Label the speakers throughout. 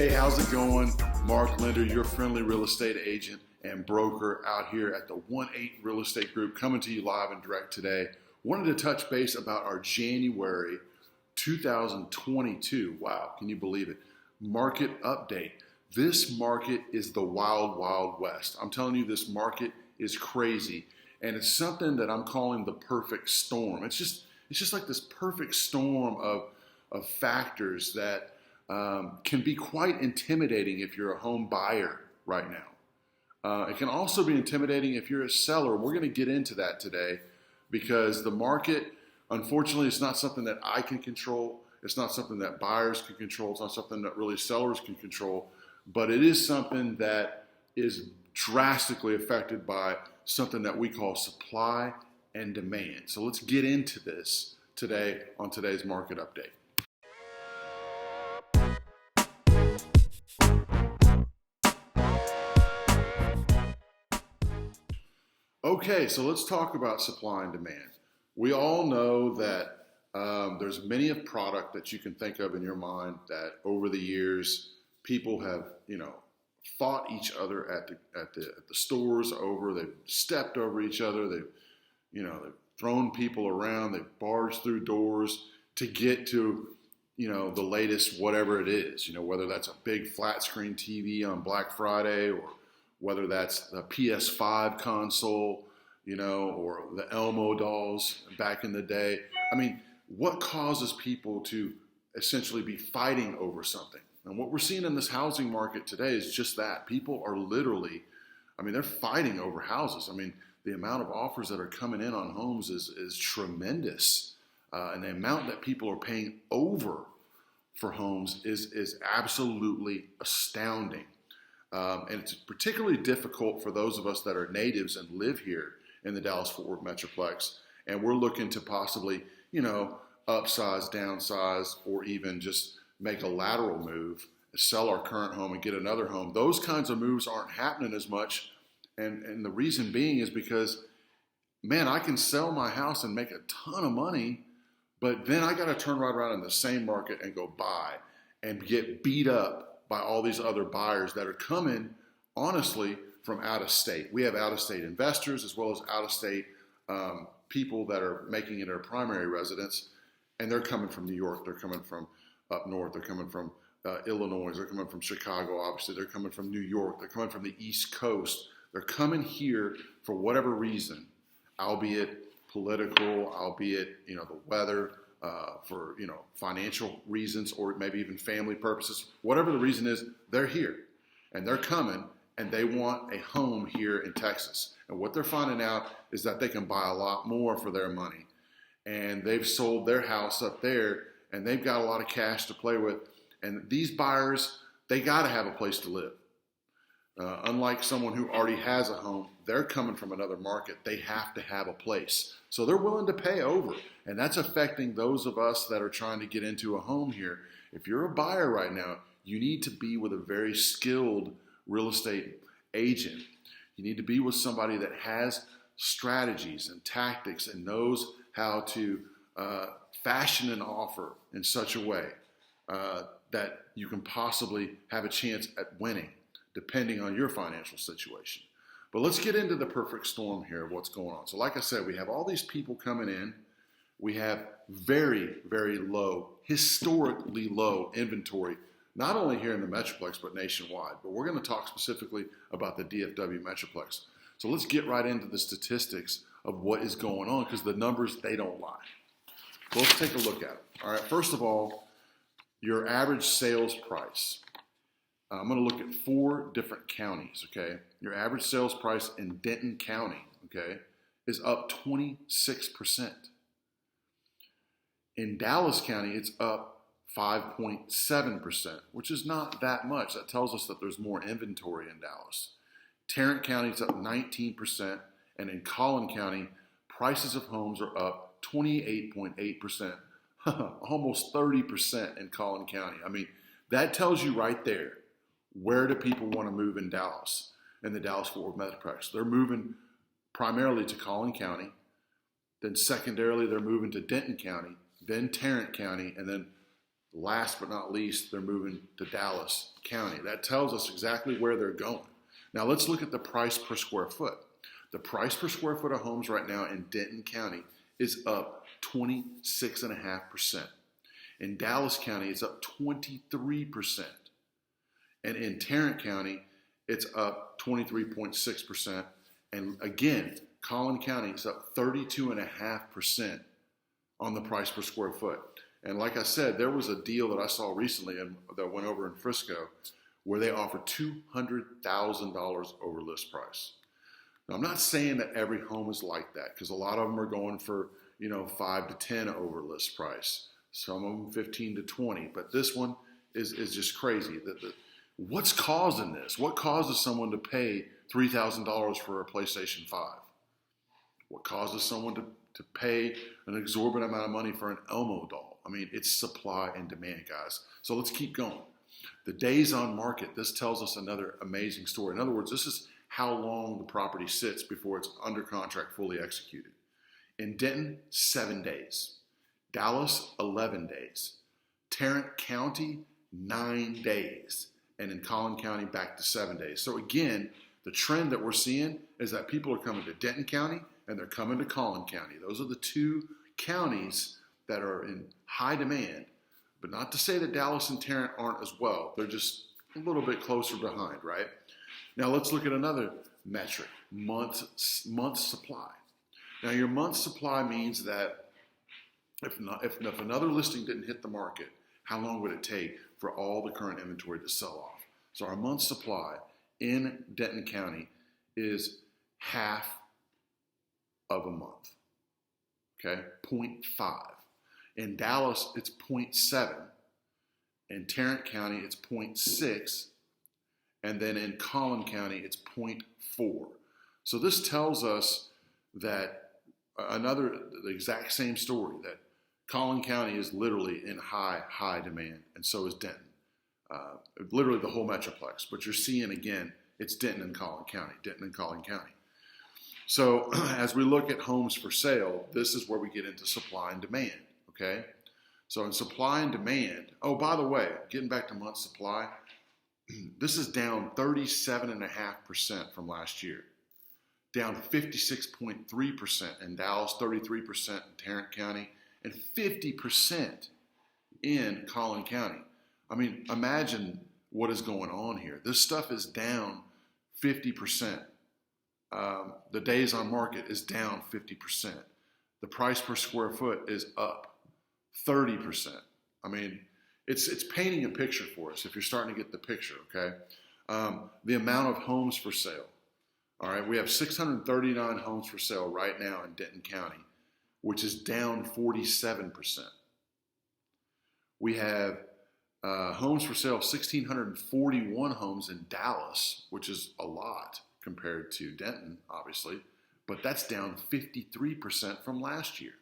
Speaker 1: Hey, how's it going? Mark Linder, your friendly real estate agent and broker out here at the 1-8 Real Estate Group, coming to you live and direct today. Wanted to touch base about our January 2022, wow, can you believe it, market update. This market is the wild, wild west. I'm telling you, this market is crazy. And it's something that I'm calling the perfect storm. It's just like this perfect storm of factors that can be quite intimidating if you're a home buyer right now. It can also be intimidating if you're a seller. We're going to get into that today because the market, unfortunately, is not something that I can control. It's not something that buyers can control. It's not something that really sellers can control. But it is something that is drastically affected by something that we call supply and demand. So let's get into this today on today's market update. Okay, so let's talk about supply and demand. We all know that there's many a product that you can think of in your mind that over the years people have, fought each other at the stores over. They've stepped over each other. They've thrown people around. They've barged through doors to get to the latest whatever it is. Whether that's a big flat screen TV on Black Friday or whether that's the PS5 console, or the Elmo dolls back in the day. I mean, what causes people to essentially be fighting over something? And what we're seeing in this housing market today is just that. People are literally, they're fighting over houses. The amount of offers that are coming in on homes is tremendous. And the amount that people are paying over for homes is absolutely astounding. And it's particularly difficult for those of us that are natives and live here in the Dallas-Fort Worth Metroplex. And we're looking to possibly, upsize, downsize, or even just make a lateral move, sell our current home and get another home. Those kinds of moves aren't happening as much. And the reason being is because, man, I can sell my house and make a ton of money, but then I got to turn right around in the same market and go buy and get beat up by all these other buyers that are coming, honestly, from out of state. We have out of state investors as well as out of state people that are making it their primary residence, and they're coming from New York, they're coming from up north, they're coming from Illinois, they're coming from Chicago, obviously, they're coming from New York, they're coming from the East Coast. They're coming here for whatever reason, albeit political, albeit, the weather, for, financial reasons, or maybe even family purposes. Whatever the reason is, they're here and they're coming and they want a home here in Texas. And what they're finding out is that they can buy a lot more for their money. And they've sold their house up there and they've got a lot of cash to play with. And these buyers, they got to have a place to live. Unlike someone who already has a home, they're coming from another market. They have to have a place. So they're willing to pay over. And that's affecting those of us that are trying to get into a home here. If you're a buyer right now, you need to be with a very skilled real estate agent. You need to be with somebody that has strategies and tactics and knows how to fashion an offer in such a way that you can possibly have a chance at winning, depending on your financial situation. But let's get into the perfect storm here of what's going on. So like I said, we have all these people coming in. We have very, very low, historically low inventory, not only here in the Metroplex, but nationwide. But we're going to talk specifically about the DFW Metroplex. So let's get right into the statistics of what is going on, because the numbers, they don't lie. So let's take a look at it. All right, first of all, your average sales price. I'm going to look at 4 different counties, okay? Your average sales price in Denton County, okay, is up 26%. In Dallas County, it's up 5.7%, which is not that much. That tells us that there's more inventory in Dallas. Tarrant County, it's up 19%, and in Collin County, prices of homes are up 28.8%, almost 30% in Collin County. That tells you right there, where do people want to move in Dallas, in the Dallas-Fort Worth Metroplex? They're moving primarily to Collin County, then secondarily they're moving to Denton County, then Tarrant County, and then Last but not least, they're moving to Dallas County. That tells us exactly where they're going. Now let's look at the price per square foot. The price per square foot of homes right now in Denton County is up 26.5%. In Dallas County, it's up 23%. And in Tarrant County, it's up 23.6%. And again, Collin County is up 32.5% on the price per square foot. And like I said, there was a deal that I saw recently that went over in Frisco where they offered $200,000 over list price. Now, I'm not saying that every home is like that, because a lot of them are going for, 5 to 10 over list price. Some of them 15 to 20. But this one is just crazy. What's causing this? What causes someone to pay $3,000 for a PlayStation 5? What causes someone to pay an exorbitant amount of money for an Elmo doll? I mean, it's supply and demand, guys. So let's keep going. The days on market, this tells us another amazing story. In other words, this is how long the property sits before it's under contract, fully executed. In Denton, 7 days. Dallas, 11 days. Tarrant County, 9 days. And in Collin County, back to 7 days. So again, the trend that we're seeing is that people are coming to Denton County and they're coming to Collin County. Those are the two counties that are in high demand. But not to say that Dallas and Tarrant aren't as well. They're just a little bit closer behind, right? Now let's look at another metric, month supply. Now your month supply means that if another listing didn't hit the market, how long would it take for all the current inventory to sell off? So our month supply in Denton County is half of a month, okay, 0.5. In Dallas, it's 0.7. In Tarrant County, it's 0.6. And then in Collin County, it's 0.4. So this tells us that the exact same story, that Collin County is literally in high demand, and so is Denton. Literally the whole Metroplex. But you're seeing, again, it's Denton and Collin County. So as we look at homes for sale, this is where we get into supply and demand, okay? So in supply and demand, oh, by the way, getting back to month supply, this is down 37.5% from last year. Down 56.3% in Dallas, 33% in Tarrant County, and 50% in Collin County. I mean, imagine what is going on here. This stuff is down 50%. The days on market is down 50%. The price per square foot is up 30%. I mean, it's painting a picture for us if you're starting to get the picture, okay? The amount of homes for sale. All right, we have 639 homes for sale right now in Denton County, which is down 47%. We have homes for sale, 1,641 homes in Dallas, which is a lot compared to Denton, obviously, but that's down 53% from last year.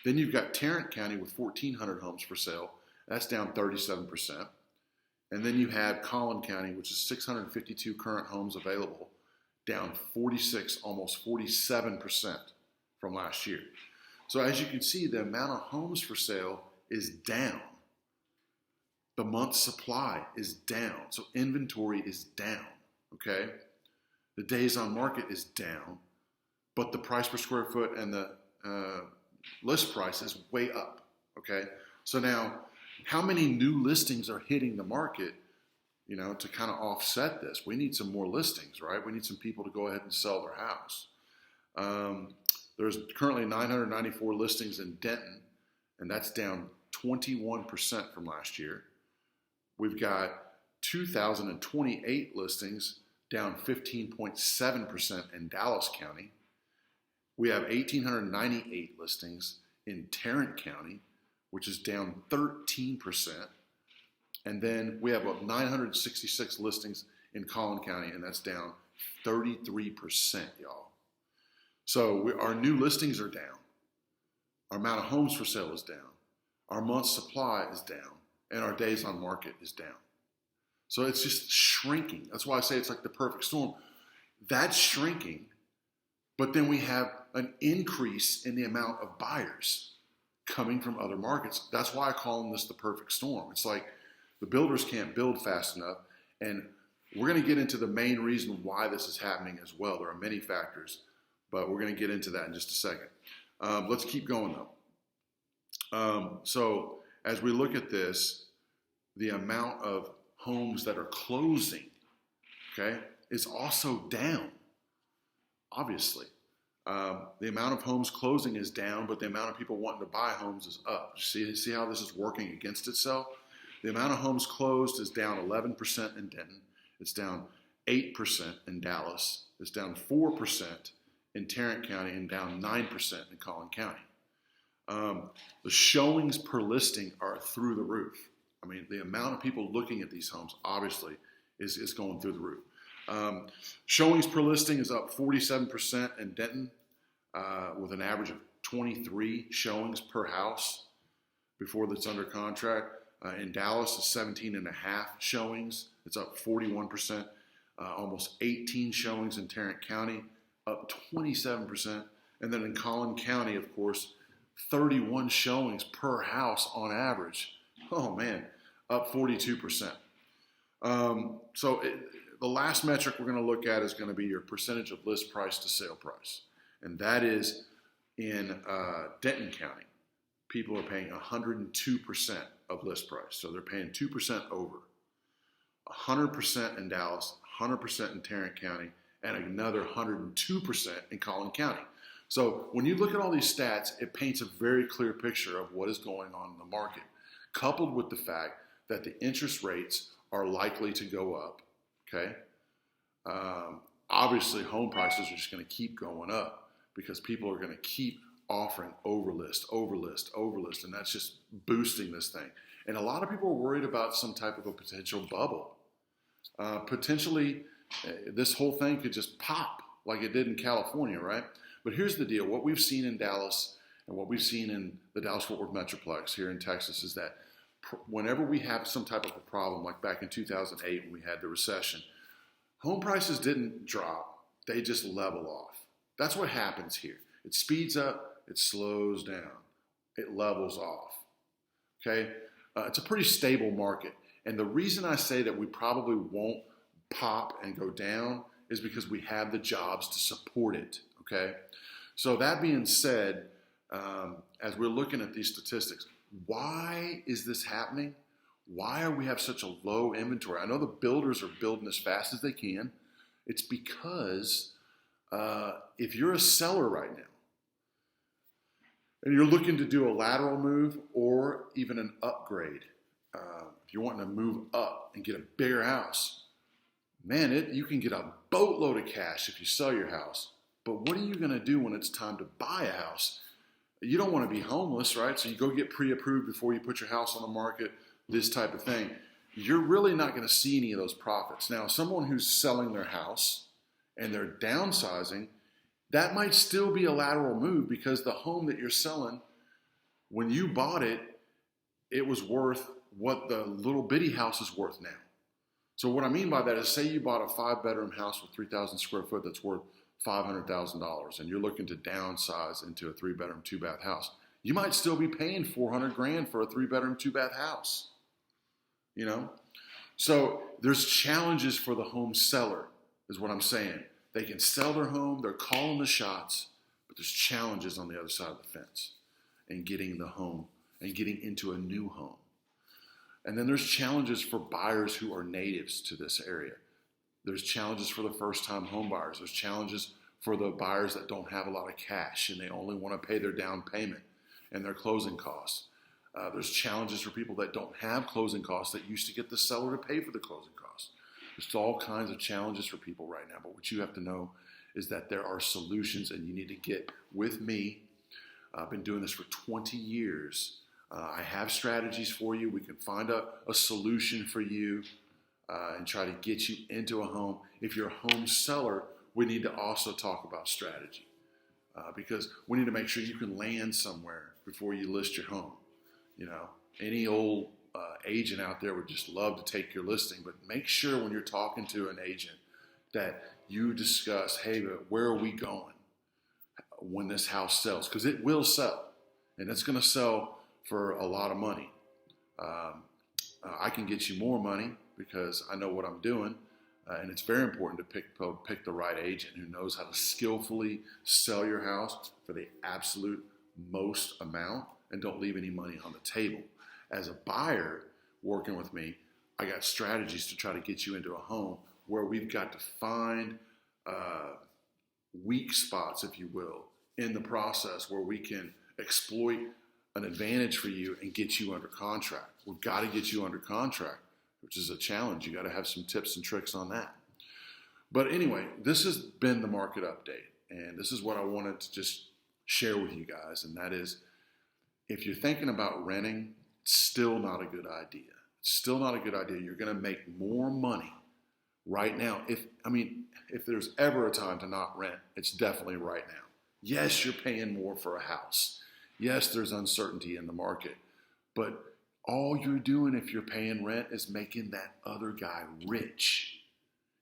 Speaker 1: Then you've got Tarrant County with 1,400 homes for sale. That's down 37%. And then you have Collin County, which is 652 current homes available, down 46, almost 47% from last year. So as you can see, the amount of homes for sale is down. The month supply is down. So inventory is down, okay? The days on market is down, but the price per square foot and the list price is way up, okay? So now, how many new listings are hitting the market, to kind of offset this? We need some more listings, right? We need some people to go ahead and sell their house. There's currently 994 listings in Denton, and that's down 21% from last year. We've got 2,028 listings, down 15.7% in Dallas County. We have 1,898 listings in Tarrant County, which is down 13%. And then we have 966 listings in Collin County, and that's down 33%, y'all. So our new listings are down. Our amount of homes for sale is down. Our month supply is down. And our days on market is down. So it's just shrinking. That's why I say it's like the perfect storm. That's shrinking, but then we have an increase in the amount of buyers. coming from other markets. That's why I call this the perfect storm. It's like the builders can't build fast enough, and we're going to get into the main reason why this is happening as well. There are many factors, but we're going to get into that in just a second. Let's keep going though. So as we look at this, the amount of homes that are closing, okay, is also down, obviously. The amount of homes closing is down, but the amount of people wanting to buy homes is up. See how this is working against itself? The amount of homes closed is down 11% in Denton. It's down 8% in Dallas. It's down 4% in Tarrant County and down 9% in Collin County. The showings per listing are through the roof. I mean, the amount of people looking at these homes, obviously, is going through the roof. Showings per listing is up 47% in Denton, with an average of 23 showings per house before that's under contract. In Dallas, it's 17 and a half showings. It's up 41%. Almost 18 showings in Tarrant County, up 27%. And then in Collin County, of course, 31 showings per house on average. Oh, man, up 42%. The last metric we're going to look at is going to be your percentage of list price to sale price. And that is in Denton County. People are paying 102% of list price. So they're paying 2% over. 100% in Dallas, 100% in Tarrant County, and another 102% in Collin County. So when you look at all these stats, it paints a very clear picture of what is going on in the market, coupled with the fact that the interest rates are likely to go up, okay? Obviously, home prices are just going to keep going up because people are going to keep offering overlist, and that's just boosting this thing. And a lot of people are worried about some type of a potential bubble. Potentially, this whole thing could just pop like it did in California, right? But here's the deal. What we've seen in Dallas and what we've seen in the Dallas-Fort Worth Metroplex here in Texas is that whenever we have some type of a problem, like back in 2008 when we had the recession, home prices didn't drop. They just level off. That's what happens here. It speeds up, it slows down, it levels off, okay? It's a pretty stable market. And the reason I say that we probably won't pop and go down is because we have the jobs to support it, okay? So that being said, as we're looking at these statistics, why is this happening? Why are we have such a low inventory? I know the builders are building as fast as they can. It's because if you're a seller right now and you're looking to do a lateral move or even an upgrade, if you're wanting to move up and get a bigger house, man, you can get a boatload of cash if you sell your house. But what are you going to do when it's time to buy a house? You don't want to be homeless, right? So you go get pre-approved before you put your house on the market, this type of thing. You're really not going to see any of those profits. Now, someone who's selling their house and they're downsizing, that might still be a lateral move because the home that you're selling, when you bought it, it was worth what the little bitty house is worth now. So what I mean by that is, say you bought a 5-bedroom house with 3,000 square foot that's worth $500,000 and you're looking to downsize into a 3-bedroom, 2-bath house. You might still be paying $400,000 for a 3-bedroom, 2-bath house, you know? So there's challenges for the home seller is what I'm saying. They can sell their home, they're calling the shots, but there's challenges on the other side of the fence and getting the home and getting into a new home. And then there's challenges for buyers who are natives to this area. There's challenges for the first-time home buyers. There's challenges for the buyers that don't have a lot of cash and they only want to pay their down payment and their closing costs. There's challenges for people that don't have closing costs that used to get the seller to pay for the closing costs. There's all kinds of challenges for people right now, but what you have to know is that there are solutions and you need to get with me. I've been doing this for 20 years. I have strategies for you. We can find a solution for you and try to get you into a home. If you're a home seller, we need to also talk about strategy because we need to make sure you can land somewhere before you list your home. You know, any old agent out there would just love to take your listing, but make sure when you're talking to an agent that you discuss, hey, where are we going when this house sells? Because it will sell. and it's going to sell for a lot of money. I can get you more money because I know what I'm doing, and it's very important to pick the right agent who knows how to skillfully sell your house for the absolute most amount and don't leave any money on the table. As a buyer working with me, I got strategies to try to get you into a home where we've got to find weak spots, if you will, in the process where we can exploit an advantage for you and get you under contract. We've got to get you under contract, which is a challenge. You got to have some tips and tricks on that. But anyway, this has been the market update, and this is what I wanted to just share with you guys, and that is, if you're thinking about renting, it's still not a good idea. It's still not a good idea. You're going to make more money right now. If there's ever a time to not rent, it's definitely right now. Yes, you're paying more for a house. Yes, there's uncertainty in the market, but all you're doing if you're paying rent is making that other guy rich.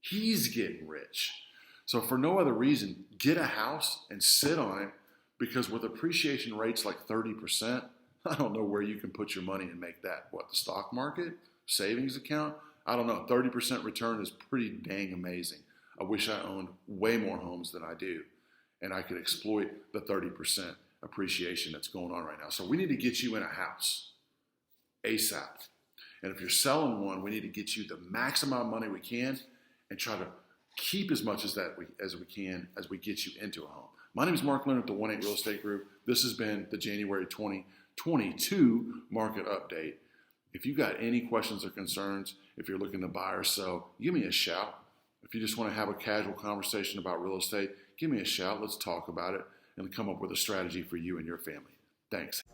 Speaker 1: He's getting rich. So for no other reason, get a house and sit on it, because with appreciation rates like 30%, I don't know where you can put your money and make that. What, the stock market? Savings account? I don't know. 30% return is pretty dang amazing. I wish I owned way more homes than I do, and I could exploit the 30% appreciation that's going on right now. So we need to get you in a house ASAP. And if you're selling one, we need to get you the max amount of money we can and try to keep as much as we can as we get you into a home. My name is Mark Linder at the 1-8 Real Estate Group. This has been the January 2022 market update. If you got any questions or concerns, if you're looking to buy or sell, give me a shout. If you just want to have a casual conversation about real estate, give me a shout. Let's talk about it and come up with a strategy for you and your family. Thanks.